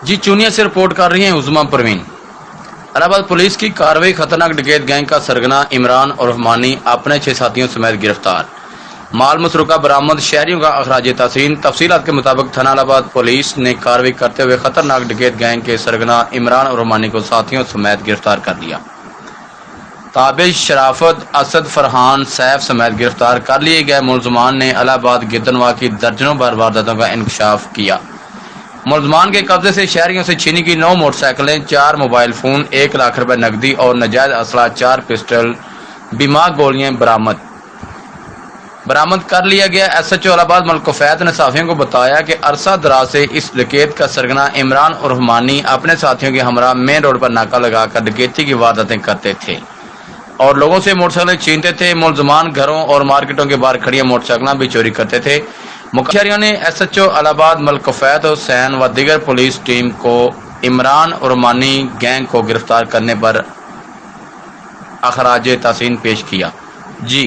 جی چونیا سے رپورٹ کر رہی ہیں عظما پروین۔ الہ آباد پولیس کی کارروائی خطرناک ڈکیت گینگ کا سرگنا عمران اور رحمانی اپنے 6 ساتھیوں سمیت گرفتار، مال مسروقہ برآمد، شہریوں کا اخراج تحسین۔ تفصیلات کے مطابق تھانہ الہ آباد پولیس نے کارروائی کرتے ہوئے خطرناک ڈکیت گینگ کے سرگنا عمران اور رحمانی کو ساتھیوں سمیت گرفتار کر لیا۔ تابش، شرافت، اسد، فرحان، سیف سمیت گرفتار کر لیے گئے ملزمان نے الہ آباد گردنواں کی درجنوں بار وارداتوں کا انکشاف کیا۔ ملزمان کے قبضے سے شہریوں سے چھینی گئی 9 موٹر سائیکلیں، 4 موبائل فون، 1 لاکھ روپے نقدی اور ناجائز اسلحہ 4 پسٹل بیمار گولیاں برآمد کر لیا گیا۔ ایس ایچ او الہ آباد ملک کفیت نے صحافیوں کو بتایا کہ عرصہ دراز سے اس ڈکیت کا سرگنا عمران اور رحمانی اپنے ساتھیوں کے ہمراہ مین روڈ پر ناکہ لگا کر ڈکیتی کی وارداتیں کرتے تھے اور لوگوں سے موٹر سائیکلیں چھینتے تھے۔ ملزمان گھروں اور مارکیٹوں کے باہر کھڑی موٹر سائیکلیں بھی چوری کرتے تھے۔ مقررین نے ایس ایچ او الہ آباد ملک کفیت حسین و دیگر پولیس ٹیم کو عمران اور رحمانی گینگ کو گرفتار کرنے پر اخراج تحسین پیش کیا۔ جی